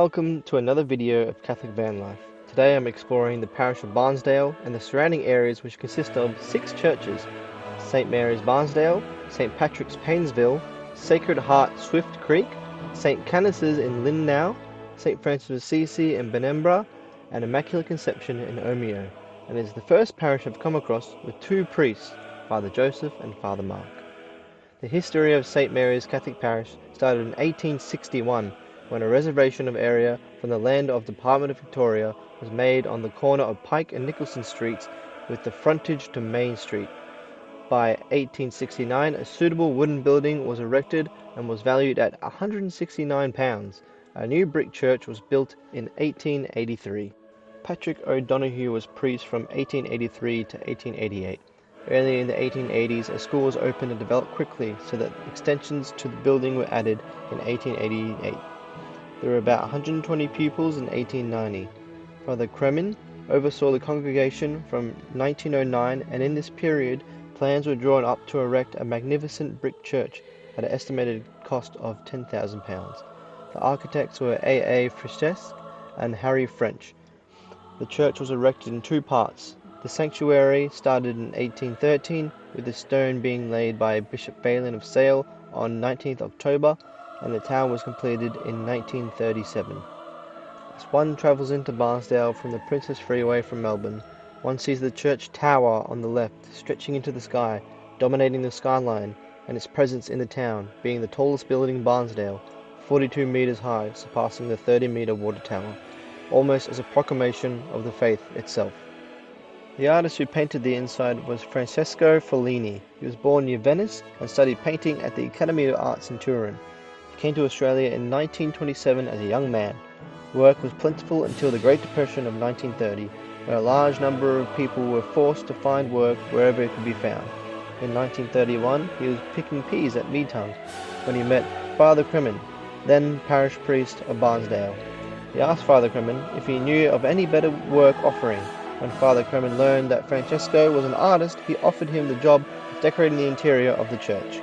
Welcome to another video of Catholic van life. Today I'm exploring the Parish of Bairnsdale and the surrounding areas, which consist of 6 churches: St Mary's Bairnsdale, St Patrick's Painesville, Sacred Heart Swift Creek, St Canice's in Lindau, St Francis of Assisi in Benembra, and Immaculate Conception in Omeo, and is the first parish I've come across with 2 priests, Father Joseph and Father Mark. The history of St Mary's Catholic Parish started in 1861, when a reservation of area from the land of Department of Victoria was made on the corner of Pike and Nicholson Streets with the frontage to Main Street. By 1869, a suitable wooden building was erected and was valued at £169. A new brick church was built in 1883. Patrick O'Donoghue was priest from 1883 to 1888. Early in the 1880s, a school was opened and developed quickly, so that extensions to the building were added in 1888. There were about 120 pupils in 1890. Father Kremen oversaw the congregation from 1909, and in this period, plans were drawn up to erect a magnificent brick church at an estimated cost of £10,000. The architects were A.A. Frischesque and Harry French. The church was erected in 2 parts. The sanctuary started in 1813, with the stone being laid by Bishop Phelan of Sale on 19th October, and the tower was completed in 1937. As one travels into Bairnsdale from the Princess Freeway from Melbourne, one sees the church tower on the left stretching into the sky, dominating the skyline, and its presence in the town, being the tallest building in Bairnsdale, 42 metres high, surpassing the 30-metre water tower, almost as a proclamation of the faith itself. The artist who painted the inside was Francesco Fellini. He was born near Venice and studied painting at the Academy of Arts in Turin. He came to Australia in 1927 as a young man. Work was plentiful until the Great Depression of 1930, when a large number of people were forced to find work wherever it could be found. In 1931, he was picking peas at Meadtongue when he met Father Kremen, then parish priest of Bairnsdale. He asked Father Kremen if he knew of any better work offering. When Father Kremen learned that Francesco was an artist, he offered him the job of decorating the interior of the church.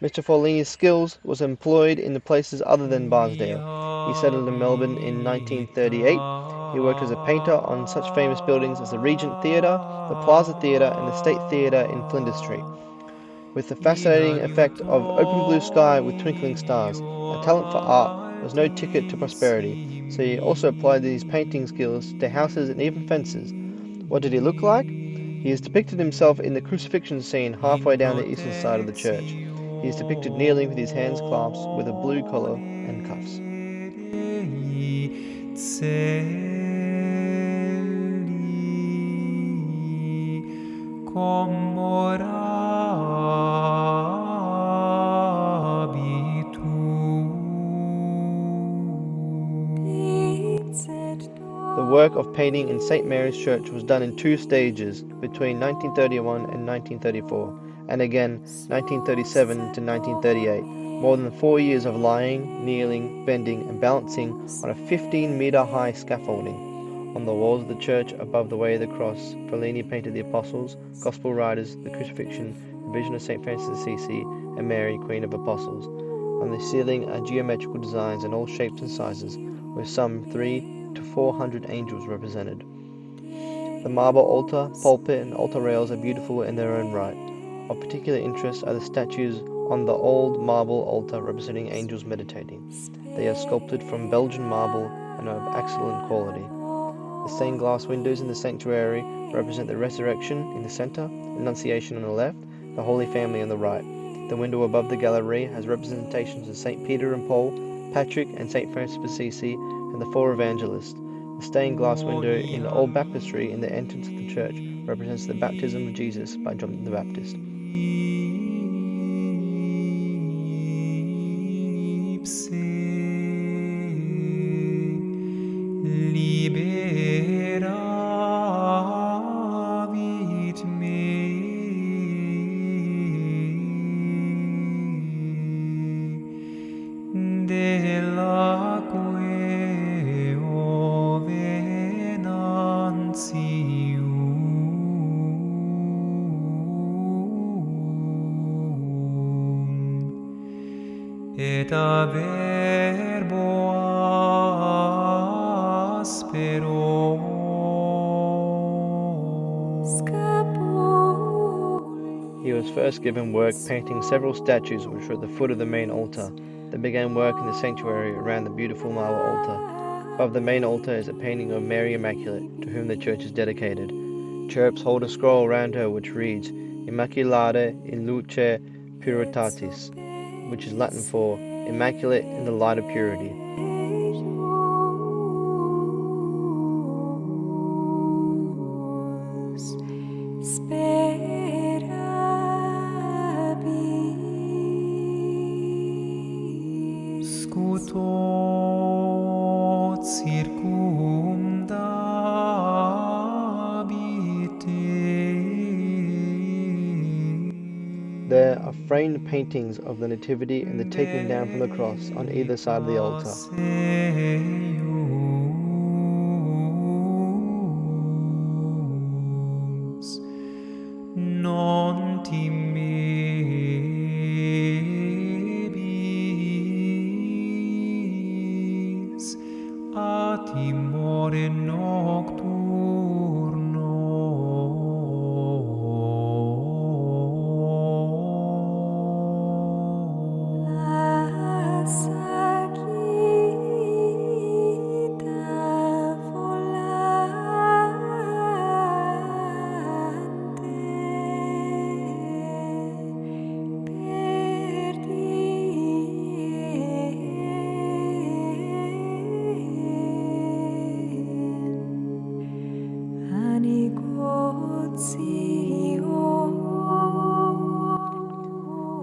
Mr. Fellini's skills was employed in the places other than Bairnsdale. He settled in Melbourne in 1938. He worked as a painter on such famous buildings as the Regent Theatre, the Plaza Theatre, and the State Theatre in Flinders Street. With the fascinating effect of open blue sky with twinkling stars, a talent for art was no ticket to prosperity, so he also applied these painting skills to houses and even fences. What did he look like? He is depicted himself in the crucifixion scene halfway down the eastern side of the church. He is depicted kneeling with his hands clasped with a blue collar and cuffs. The work of painting in St Mary's Church was done in 2 stages between 1931 and 1934. And again 1937 to 1938, more than 4 years of lying, kneeling, bending and balancing on a 15-metre high scaffolding. On the walls of the church above the way of the cross, Fellini painted the Apostles, Gospel Riders, the Crucifixion, the Vision of St Francis of Assisi, and Mary, Queen of Apostles. On the ceiling are geometrical designs in all shapes and sizes, with some 300 to 400 angels represented. The marble altar, pulpit and altar rails are beautiful in their own right. Of particular interest are the statues on the old marble altar representing angels meditating. They are sculpted from Belgian marble and are of excellent quality. The stained glass windows in the sanctuary represent the Resurrection in the center, Annunciation on the left, the Holy Family on the right. The window above the gallery has representations of St. Peter and Paul, Patrick and St. Francis of Assisi, and the 4 evangelists. The stained glass window in the old baptistry in the entrance of the church represents the baptism of Jesus by John the Baptist. et a verbo aspero He was first given work painting several statues which were at the foot of the main altar, then began work in the sanctuary around the beautiful marble altar. Above the main altar is a painting of Mary Immaculate, to whom the church is dedicated. Cherubs hold a scroll around her which reads, Immaculata in luce puritatis, which is Latin for Immaculate in the light of purity. Scutot circumdabite. There are framed paintings of the Nativity and the taking down from the cross on either side of the altar. Non timebis a timore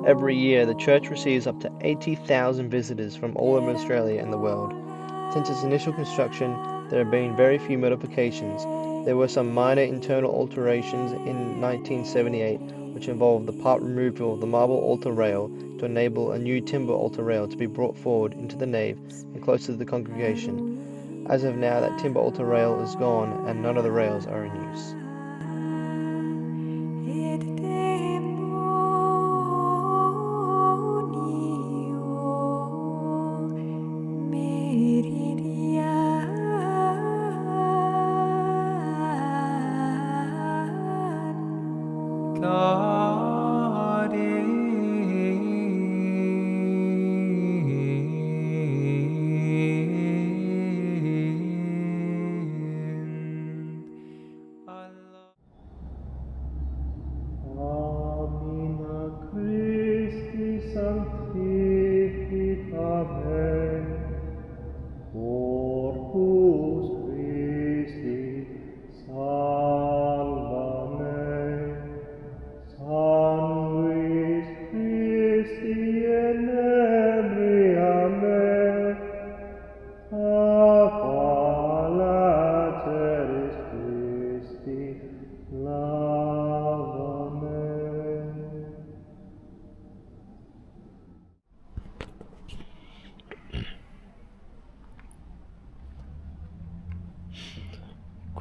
Every year, the church receives up to 80,000 visitors from all over Australia and the world. Since its initial construction, there have been very few modifications. There were some minor internal alterations in 1978, which involved the part removal of the marble altar rail to enable a new timber altar rail to be brought forward into the nave and closer to the congregation. As of now, that timber altar rail is gone and none of the rails are in use.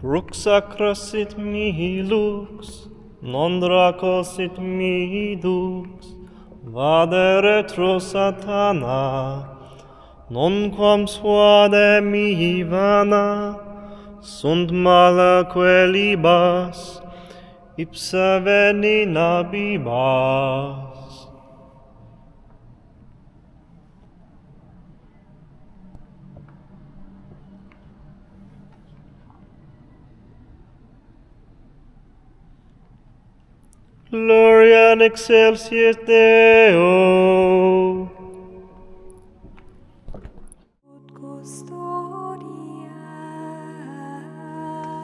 Crux sacra sit mihi lux, non draco sit mihi dux, vade retro satana, nonquam suade mihi vana, sunt malaque libas, ipsa venina bibas. Gloria in excelsis Deo.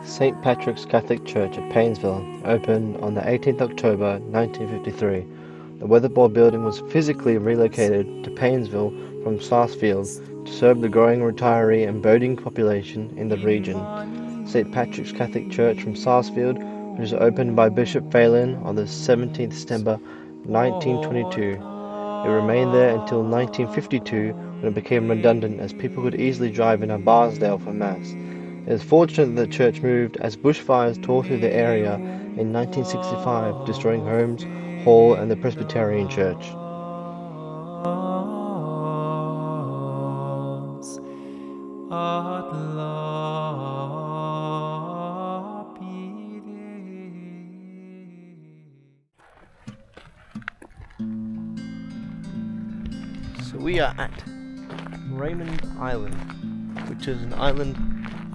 St. Patrick's Catholic Church at Paynesville opened on the 18th October 1953. The Weatherboard building was physically relocated to Paynesville from Sarsfield to serve the growing retiree and boating population in the region. St. Patrick's Catholic Church from Sarsfield, which was opened by Bishop Phelan on the 17th September 1922. It remained there until 1952 when it became redundant as people could easily drive into Bairnsdale for Mass. It is fortunate that the church moved as bushfires tore through the area in 1965, destroying homes, hall and the Presbyterian church. ad lapide. So we are at Raymond Island, which is an island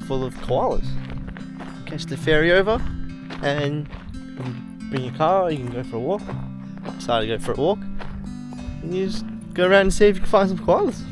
full of koalas. Catch the ferry over and you can bring your car, you can go for a walk. Decided to go for a walk. And you just go around and see if you can find some koalas.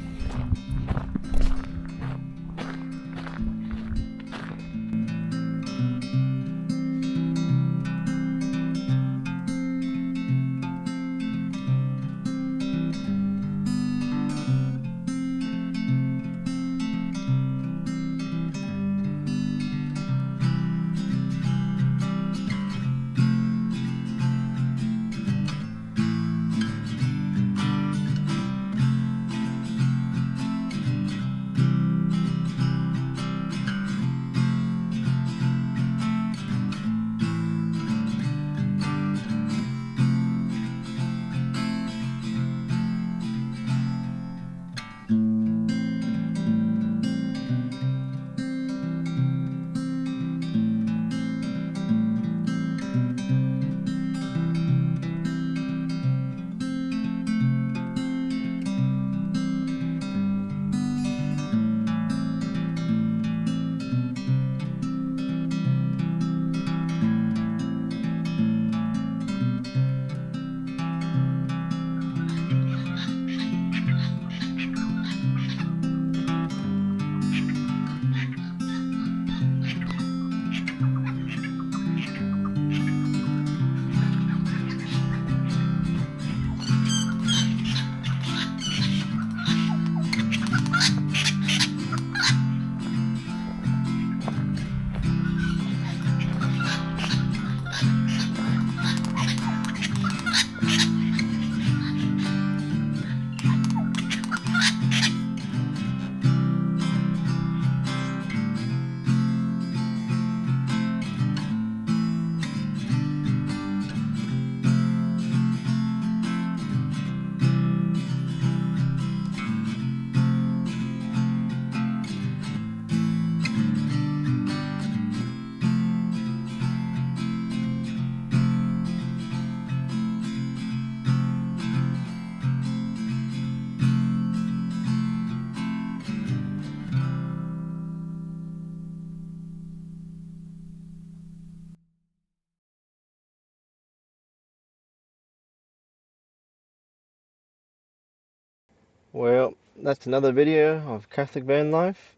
Well, that's another video of Catholic van life.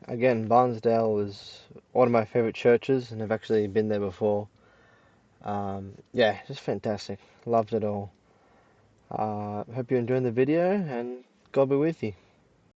Again, Bairnsdale is one of my favourite churches, and I've actually been there before. Yeah, just fantastic. Loved it all. Hope you're enjoying the video, and God be with you.